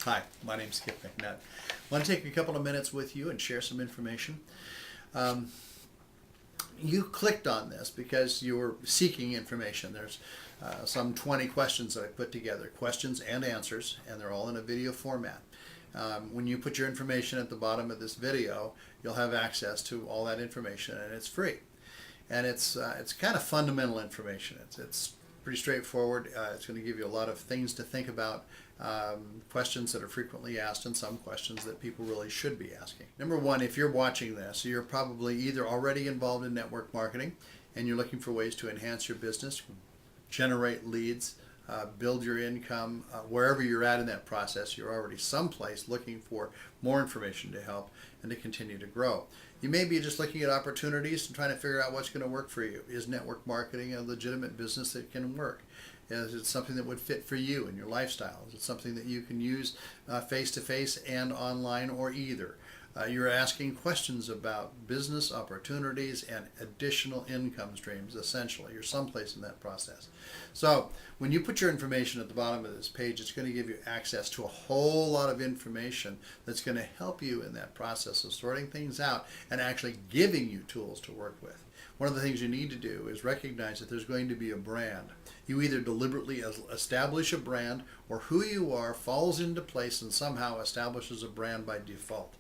Hi, my name's Skip McNutt. I want to take a couple of minutes with you and share some information. Um, you clicked on this because you were seeking information. There's some 20 questions that I put together, questions and answers, and they're all in a video format. When you put your information at the bottom of this video, you'll have access to all that information, and it's free. And it's kind of fundamental information. It's pretty straightforward. It's going to give you a lot of things to think about, questions that are frequently asked, and some questions that people really should be asking. Number one, if you're watching this, you're probably either already involved in network marketing and you're looking for ways to enhance your business, generate leads, build your income. Wherever you're at in that process, you're already someplace looking for more information to help and to continue to grow. You may be just looking at opportunities and trying to figure out what's going to work for you. Is network marketing a legitimate business that can work? Is it something that would fit for you and your lifestyle? Is it something that you can use face-to-face and online, or either? You're asking questions about business opportunities and additional income streams, essentially. You're someplace in that process. So when you put your information at the bottom of this page, it's going to give you access to a whole lot of information that's going to help you in that process of sorting things out and actually giving you tools to work with. One of the things you need to do is recognize that there's going to be a brand. You either deliberately establish a brand, or who you are falls into place and somehow establishes a brand by default.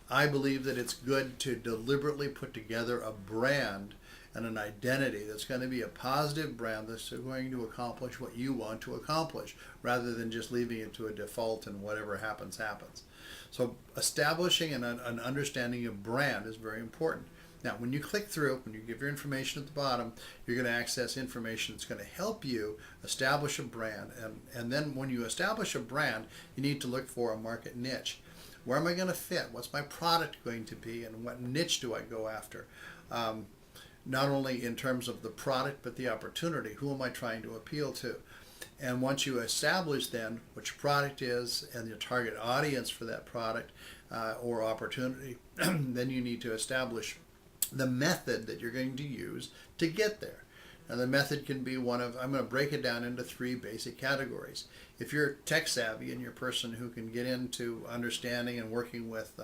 I believe that it's good to deliberately put together a brand and an identity that's going to be a positive brand that's going to accomplish what you want to accomplish, rather than just leaving it to a default and whatever happens, happens. So establishing an understanding of brand is very important. Now, when you click through, when you give your information at the bottom, you're going to access information that's going to help you establish a brand. And then when you establish a brand, you need to look for a market niche. Where am I going to fit? What's my product going to be? And what niche do I go after? Not only in terms of the product, but the opportunity. Who am I trying to appeal to? And once you establish then what your product is and your target audience for that product or opportunity, then you need to establish the method that you're going to use to get there. Now, the method can be one of, I'm going to break it down into 3 basic categories. If you're tech savvy and you're a person who can get into understanding and working with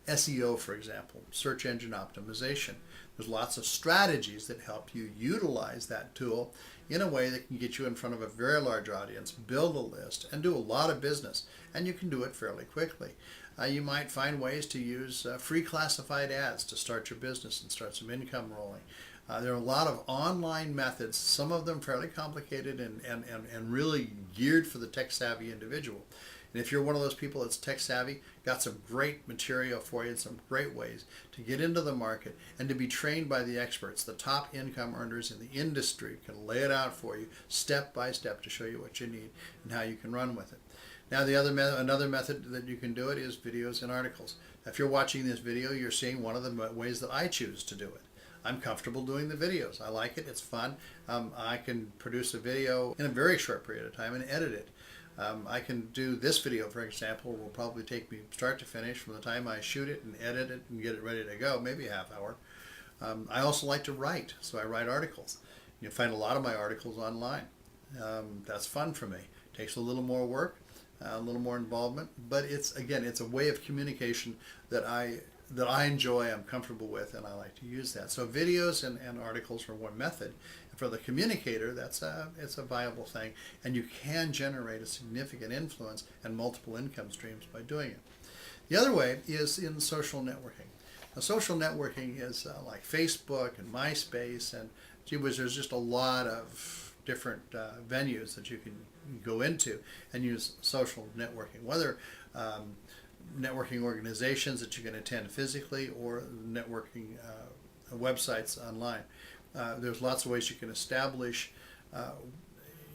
SEO, for example, search engine optimization, there's lots of strategies that help you utilize that tool in a way that can get you in front of a very large audience, build a list, and do a lot of business. And you can do it fairly quickly. You might find ways to use free classified ads to start your business and start some income rolling. There are a lot of online methods, some of them fairly complicated and really geared for the tech-savvy individual. And if you're one of those people that's tech-savvy, got some great material for you and some great ways to get into the market and to be trained by the experts. The top income earners in the industry can lay it out for you step by step to show you what you need and how you can run with it. Now, another method that you can do it is videos and articles. If you're watching this video, you're seeing one of the ways that I choose to do it. I'm comfortable doing the videos. I like it. It's fun. I can produce a video in a very short period of time and edit it. I can do this video, for example, will probably take me start to finish from the time I shoot it and edit it and get it ready to go, maybe a half hour. I also like to write, so I write articles. You'll find a lot of my articles online. That's fun for me. It takes a little more work, a little more involvement, but it's a way of communication that I enjoy, I'm comfortable with, and I like to use that. So videos and articles are one method. And for the communicator, it's a viable thing, and you can generate a significant influence and multiple income streams by doing it. The other way is in social networking. Now, social networking is like Facebook and MySpace, and gee whiz, there's just a lot of different venues that you can go into and use social networking, whether networking organizations that you can attend physically or networking websites online. There's lots of ways you can establish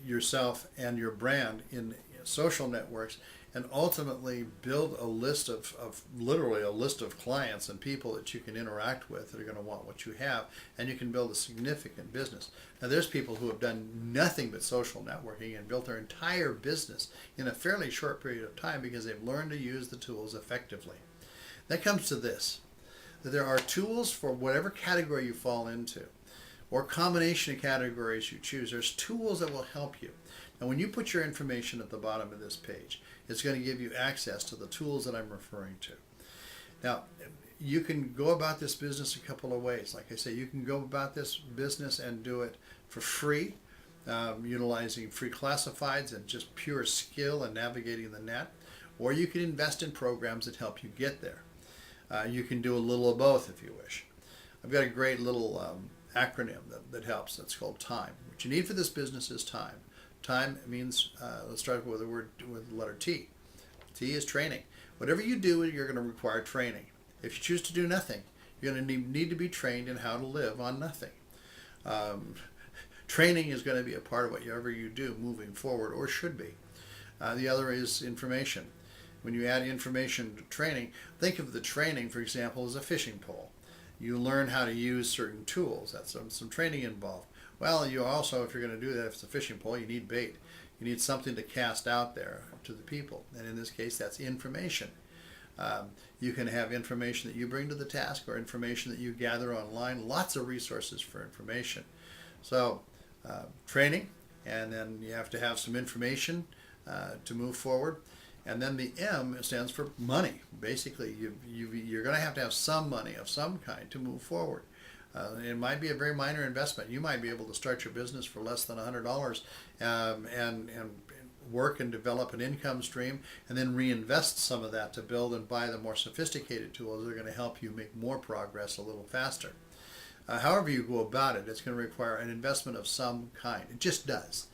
yourself and your brand in social networks and ultimately build a list of literally a list of clients and people that you can interact with that are going to want what you have, and you can build a significant business. Now, there's people who have done nothing but social networking and built their entire business in a fairly short period of time because they've learned to use the tools effectively. That comes to this, that there are tools for whatever category you fall into, or combination of categories you choose. There's tools that will help you. And when you put your information at the bottom of this page, it's going to give you access to the tools that I'm referring to. Now, you can go about this business a couple of ways. Like I say, you can go about this business and do it for free, utilizing free classifieds and just pure skill and navigating the net. Or you can invest in programs that help you get there. You can do a little of both if you wish. I've got a great little acronym that helps. That's called TIME. What you need for this business is time. Time means, let's start with the letter T. T is training. Whatever you do, you're going to require training. If you choose to do nothing, you're going to need to be trained in how to live on nothing. Training is going to be a part of whatever you do moving forward, or should be. The other is information. When you add information to training, think of the training, for example, as a fishing pole. You learn how to use certain tools. That's some training involved. Well, you also, if you're going to do that, if it's a fishing pole, you need bait. You need something to cast out there to the people. And in this case, that's information. You can have information that you bring to the task or information that you gather online. Lots of resources for information. So training, and then you have to have some information to move forward. And then the M stands for money. Basically, you're going to have some money of some kind to move forward. It might be a very minor investment. You might be able to start your business for less than $100 and work and develop an income stream, and then reinvest some of that to build and buy the more sophisticated tools that are going to help you make more progress a little faster. However you go about it, it's going to require an investment of some kind. It just does.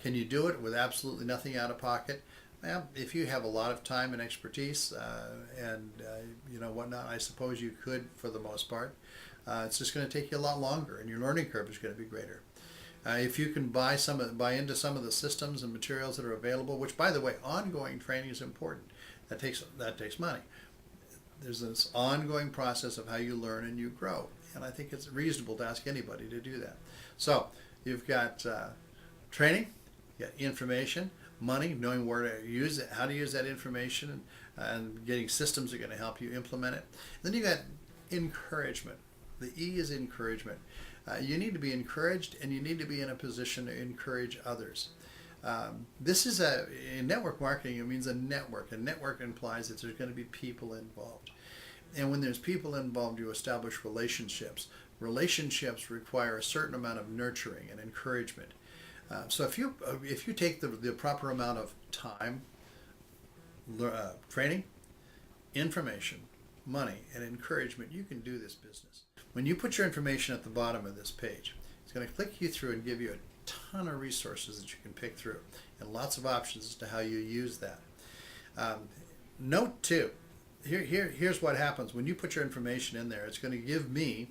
Can you do it with absolutely nothing out of pocket? Well, if you have a lot of time and expertise and whatnot, I suppose you could for the most part. It's just going to take you a lot longer, and your learning curve is going to be greater. If you can buy into some of the systems and materials that are available, which, by the way, ongoing training is important. That takes money. There's this ongoing process of how you learn and you grow, and I think it's reasonable to ask anybody to do that. So you've got training, you got information, money, knowing where to use it, how to use that information, and getting systems that are going to help you implement it. Then you got encouragement. The E is encouragement. You need to be encouraged, and you need to be in a position to encourage others. This is in network marketing, it means a network. A network implies that there's going to be people involved. And when there's people involved, you establish relationships. Relationships require a certain amount of nurturing and encouragement. So if you take the proper amount of time, training, information, money, and encouragement, you can do this business. When you put your information at the bottom of this page, it's going to click you through and give you a ton of resources that you can pick through, and lots of options as to how you use that. Note too, here's what happens when you put your information in there. It's going to give me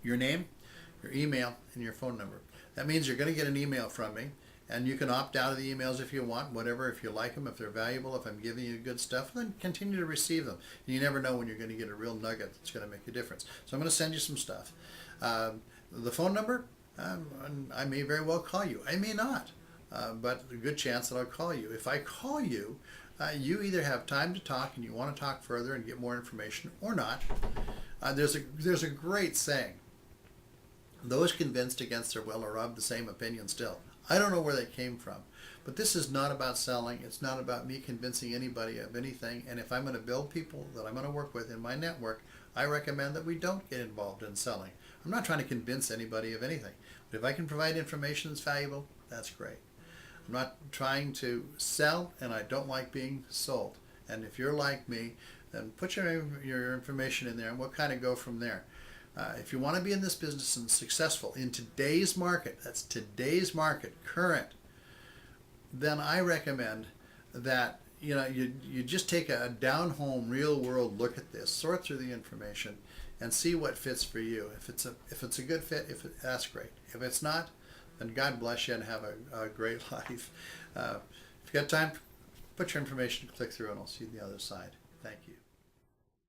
your name, your email, and your phone number. That means you're going to get an email from me, and you can opt out of the emails if you want, whatever, if you like them, if they're valuable, if I'm giving you good stuff, then continue to receive them. And you never know when you're going to get a real nugget that's going to make a difference. So I'm going to send you some stuff. The phone number, I may very well call you. I may not, but a good chance that I'll call you. If I call you, you either have time to talk and you want to talk further and get more information or not. There's a great saying. Those convinced against their will are of the same opinion still. I don't know where that came from, but this is not about selling. It's not about me convincing anybody of anything. And if I'm going to build people that I'm going to work with in my network, I recommend that we don't get involved in selling. I'm not trying to convince anybody of anything. But if I can provide information that's valuable, that's great. I'm not trying to sell, and I don't like being sold. And if you're like me, then put your information in there, and we'll kind of go from there. If you want to be in this business and successful in today's market, that's today's market, current, then I recommend that you just take a down-home, real-world look at this, sort through the information, and see what fits for you. If it's a good fit, that's great. If it's not, then God bless you and have a great life. If you got time, put your information, click through, and I'll see you on the other side. Thank you.